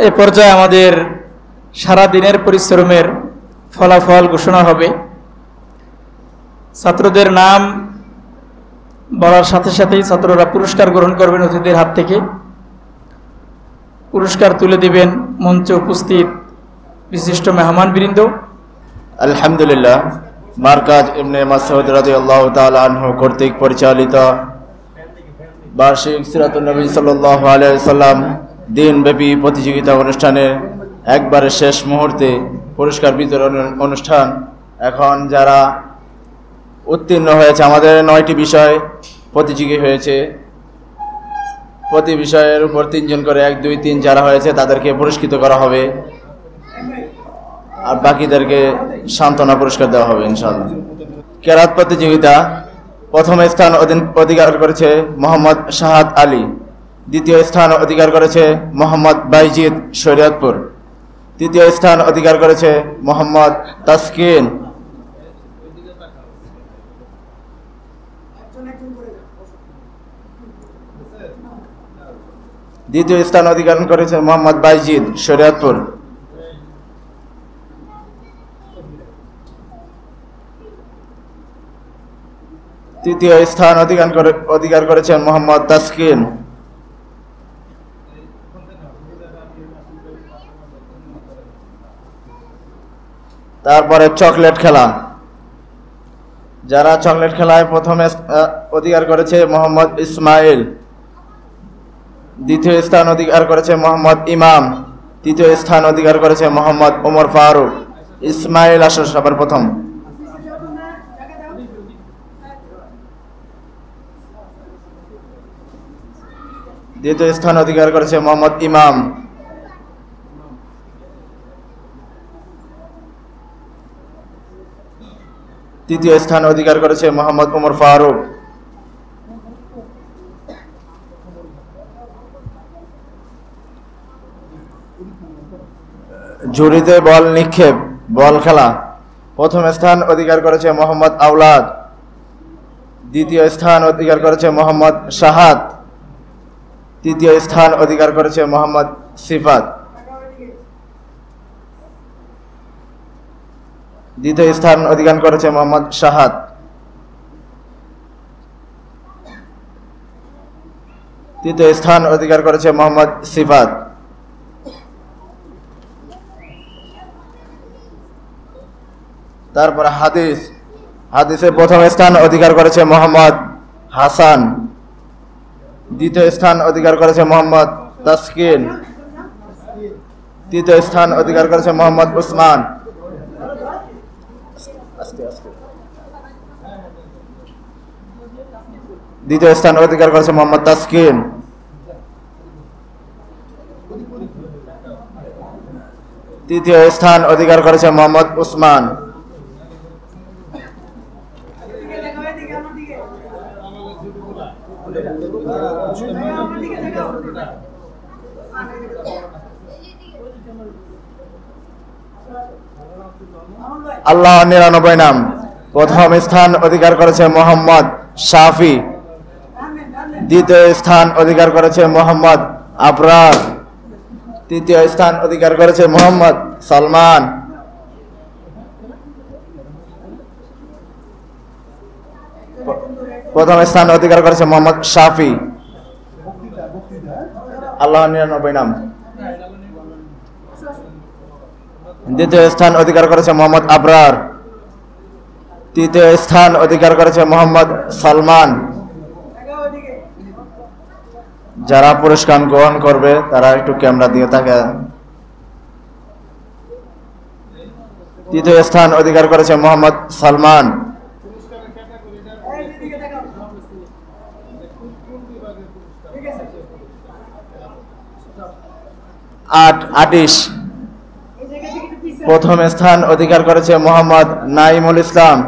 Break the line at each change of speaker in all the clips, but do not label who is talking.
এই পর্যায়ে আমাদের সারা দিনের পরিশ্রমের ফলাফল ঘোষণা হবে। ছাত্রদের নাম বলার সাথে সাথেই ছাত্ররা পুরস্কার গ্রহণ করবেন অতিথিদের হাত থেকে। পুরস্কার তুলে দিবেন মঞ্চে উপস্থিত বিশিষ্ট মেহমানবৃন্দ।
আলহামদুলিল্লাহ, মারকাজ ইবনে মাসউদ রাদিয়াল্লাহু তাআলা আনহু কর্তৃক পরিচালিত বার্ষিক সিরাতুন নবী সাল্লাল্লাহু আলাইহি ওয়াসাল্লাম দিনব্যাপী প্রতিযোগিতা অনুষ্ঠানে একবারে শেষ মুহূর্তে পুরস্কার বিতরণ অনুষ্ঠান। এখন যারা উত্তীর্ণ হয়েছে, আমাদের 9টি বিষয় প্রতিযোগী হয়েছে, প্রতি বিষয়ের উপর 3 জন করে 1, 2, 3 যারা হয়েছে তাদেরকে পুরস্কৃত করা হবে, আর বাকিদেরকে সান্ত্বনা পুরস্কার দেওয়া হবে ইনশাআল্লাহ। কেরাত প্রতিযোগিতা প্রথম স্থান অধিকার করেছে মোহাম্মদ শাহাদ আলী, দ্বিতীয় স্থান অধিকার করেছে মোহাম্মদ বাইজিদ শরীয়তপুর, তৃতীয় স্থান অধিকার করেছে মোহাম্মদ তাসকিন, দ্বিতীয় স্থান অধিকার করেছে মোহাম্মদ বাইজিদ শরীয়তপুর, তৃতীয় স্থান অধিকার করেছেন মোহাম্মদ তাসকিন। তারপরে চকলেট খেলা, যারা চকলেট খেলায় প্রথমে অধিকার করেছে মোহাম্মদ ইসমাইল, দ্বিতীয় স্থান অধিকার করেছে মোহাম্মদ ইমাম, তৃতীয় স্থান অধিকার করেছে মোহাম্মদ ওমর ফারুক। ইসমাইল আসর সবার প্রথম। দ্বিতীয় স্থান অধিকার করেছে মোহাম্মদ ইমাম, তৃতীয় স্থান অধিকার করেছে মোহাম্মদ ওমর ফারুক। ঝুড়িতে বল নিক্ষেপ বল খেলা, প্রথম স্থান অধিকার করেছে মোহাম্মদ আওলাদ, দ্বিতীয় স্থান অধিকার করেছে মোহাম্মদ শাহাদ, তৃতীয় স্থান অধিকার করেছে মোহাম্মদ সিফাত, দ্বিতীয় স্থান অধিকার করেছে মোহাম্মদ শাহাদ, তৃতীয় স্থান অধিকার করেছে মোহাম্মদ সিফাত। তারপর হাদিসে প্রথম স্থান অধিকার করেছে মোহাম্মদ হাসান, দ্বিতীয় স্থান অধিকার করেছে মোহাম্মদ তাসকিন, তৃতীয় স্থান অধিকার করেছে মোহাম্মদ উসমান, দ্বিতীয় স্থান অধিকার করেছে মোহাম্মদ তাসকিন, তৃতীয় স্থান অধিকার করেছে মোহাম্মদ উসমান। আল্লাহ 99 নাম, প্রথম স্থান অধিকার করেছে মোহাম্মদ শাফি, দ্বিতীয় স্থান অধিকার করেছে মোহাম্মদ আবরার, তৃতীয় স্থান অধিকার করেছে মোহাম্মদ সালমান, প্রথম স্থান অধিকার করেছে মোহাম্মদ শাফি। আল্লাহ 99 নাম। দ্বিতীয় স্থান অধিকার করেছে মোহাম্মদ আবরার, তৃতীয় স্থান অধিকার করেছে মোহাম্মদ সালমান। যারা পুরস্কার গ্রহণ করবে তারা একটু ক্যামেরা দিয়ে থাকে। তৃতীয় স্থান অধিকার করেছে মোহাম্মদ সালমান। আটিশ, প্রথম স্থান অধিকার করেছে মোহাম্মদ নাইমুল ইসলাম।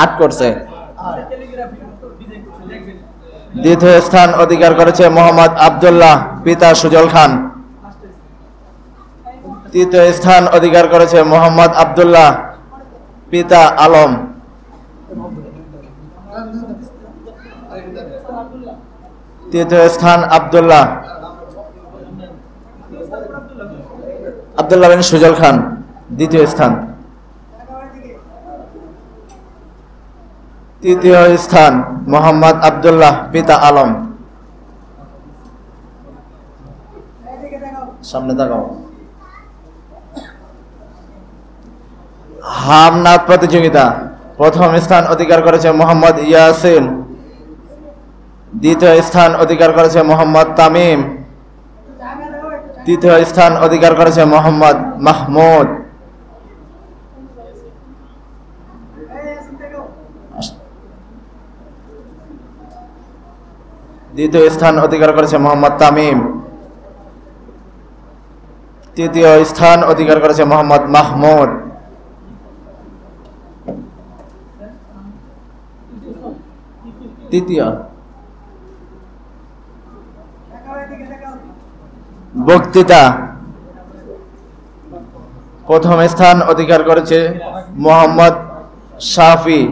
8 করছে। দ্বিতীয় স্থান অধিকার করেছে মোহাম্মদ আব্দুল্লাহ, পিতা সুজল খান। তৃতীয় স্থান অধিকার করেছে মোহাম্মদ আব্দুল্লাহ, পিতা আলম। তৃতীয় স্থান আব্দুল্লাহ বিন সুজল খান, দ্বিতীয় স্থান। তৃতীয় স্থান মোহাম্মদ আব্দুল্লাহ পিতা আলম। সামনে তাকাও। হামনাদ প্রতিযোগিতা প্রথম স্থান অধিকার করেছে মোহাম্মদ ইয়াসিন, দ্বিতীয় স্থান অধিকার করেছে মোহাম্মদ তামিম, তৃতীয় স্থান অধিকার করেছে মোহাম্মদ মাহমুদ। দ্বিতীয় স্থান অধিকার করেছে মোহাম্মদ তামিম, তৃতীয় স্থান অধিকার করেছে মোহাম্মদ মাহমুদ। তৃতীয় বক্তৃতা প্রথম স্থান অধিকার করেছে মোহাম্মদ শাফি,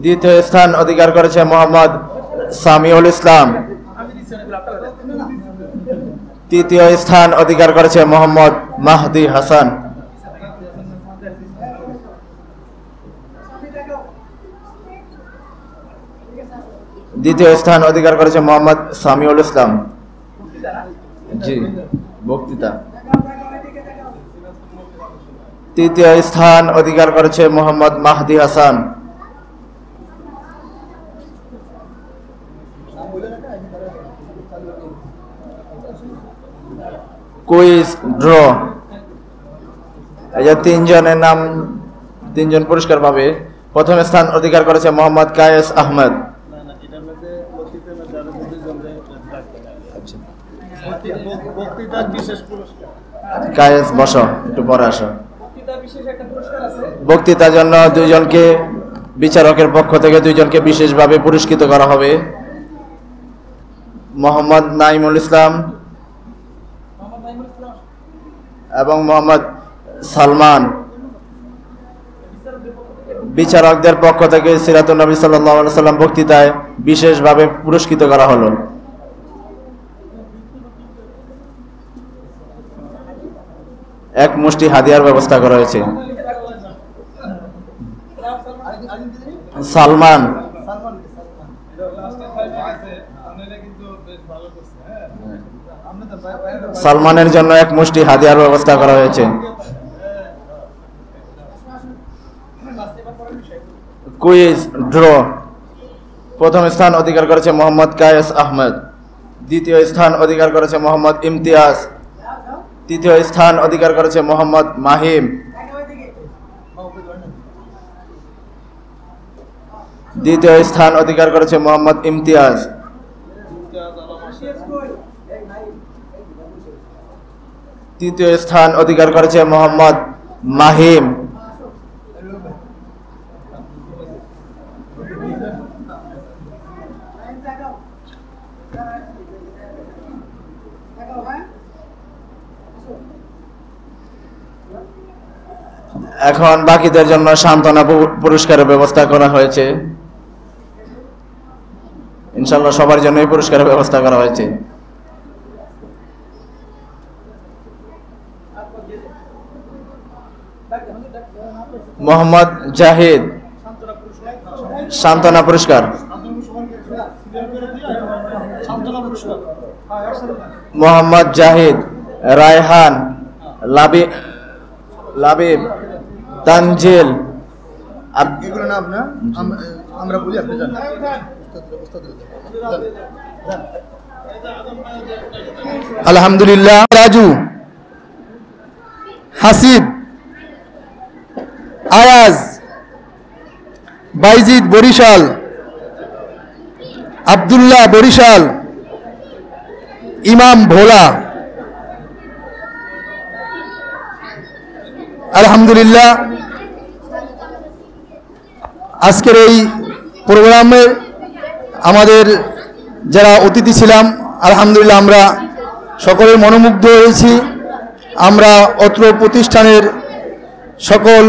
দ্বিতীয় স্থান অধিকার করেছে মোহাম্মদ সামিউল ইসলাম, তৃতীয় স্থান অধিকার করেছে মোহাম্মদ মাহদি হাসান। দ্বিতীয় স্থান অধিকার করেছে মোহাম্মদ সামিউল ইসলাম। জি, বক্তৃতা। তৃতীয় স্থান অধিকার করেছে মোহাম্মদ মাহদি হাসান। কুইজ ড্র, এই যে তিনজনের নাম, তিনজন পুরস্কার পাবে। প্রথম স্থান অধিকার করেছে মোহাম্মদ কায়েস আহমেদ। কায়েস বসো, একটু পরে আসো। বক্তৃতার জন্য দুইজনকে, বিচারকের পক্ষ থেকে দুইজনকে বিশেষভাবে পুরস্কৃত করা হবে। মোহাম্মদ নাইমুল ইসলাম এবং মোহাম্মদ সালমান। বিচারকদের পক্ষ থেকে সিরাতুন নবী সাল্লাল্লাহু আলাইহি সাল্লাম বক্তৃতায় বিশেষভাবে পুরস্কৃত করা হলো। এক মুষ্টি হাদিয়ার ব্যবস্থা করা হয়েছে। সালমান, সালমানের জন্য এক মুষ্টি হাদিয়ার ব্যবস্থা করা হয়েছে। কুইজ ড্র প্রথম স্থান অধিকার করেছে মোহাম্মদ কায়েস আহমেদ, দ্বিতীয় স্থান অধিকার করেছে মোহাম্মদ ইমতিয়াজ, তৃতীয় স্থান অধিকার করেছে মোহাম্মদ মাহিম, দ্বিতীয় স্থান অধিকার করেছে মোহাম্মদ ইমতিয়াজ, তৃতীয় স্থান অধিকার করেছে মোহাম্মদ মাহিম। এখন বাকিদের জন্য সান্ত্বনা পুরস্কারের ব্যবস্থা করা হয়েছে। ইনশাআল্লাহ সবার জন্য এই পুরস্কারের ব্যবস্থা করা হয়েছে। মোহাম্মদ জাহিদ, সান্ত্বনা পুরস্কার। মোহাম্মদ জাহিদ, রায়হান, লাবিব, তানজিল,
এগুলো নাম না, আমরা বলি, আপনি জানেন। আলহামদুলিল্লাহ। রাজু, হাসিব, আয়াজ, বাইজিদ বরিশাল, আব্দুল্লাহ বরিশাল, ইমাম ভোলা। আলহামদুলিল্লাহ। আজকের এই প্রোগ্রামে আমাদের যারা অতিথি ছিলাম, আলহামদুলিল্লাহ আমরা সকলে মনোমুগ্ধ হয়েছি। আমরা অত্র প্রতিষ্ঠানের সকল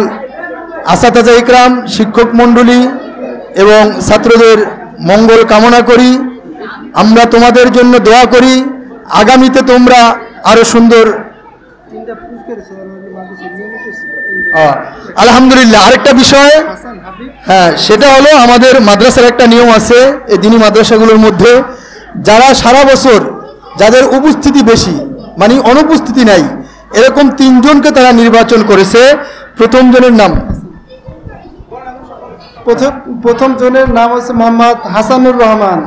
আসাতাজা ইকরাম, শিক্ষক মণ্ডলী এবং ছাত্রদের মঙ্গল কামনা করি। আমরা তোমাদের জন্য দোয়া করি, আগামীতে তোমরা আরো সুন্দর। আলহামদুলিল্লাহ। আরেকটা বিষয়, হ্যাঁ, সেটা হলো আমাদের মাদ্রাসার একটা নিয়ম আছে এই দিনী মাদ্রাসাগুলোর মধ্যে, যারা সারা বছর যাদের উপস্থিতি বেশি মানে অনুপস্থিতি নাই, এরকম 3 জনকে তারা নির্বাচন করেছে। প্রথম জনের নাম প্রথম জনের নাম হচ্ছে মোহাম্মদ হাসানুর রহমান।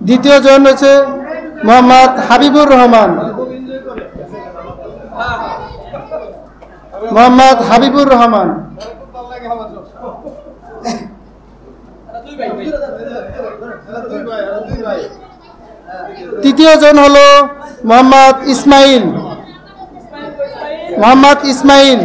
দ্বিতীয় জন হচ্ছে মোহাম্মদ হাবিবুর রহমান। মোহাম্মদ হাবিবুর রহমান। তৃতীয় জন হলো মোহাম্মদ ইসমাইল। মোহাম্মদ ইসমাইল।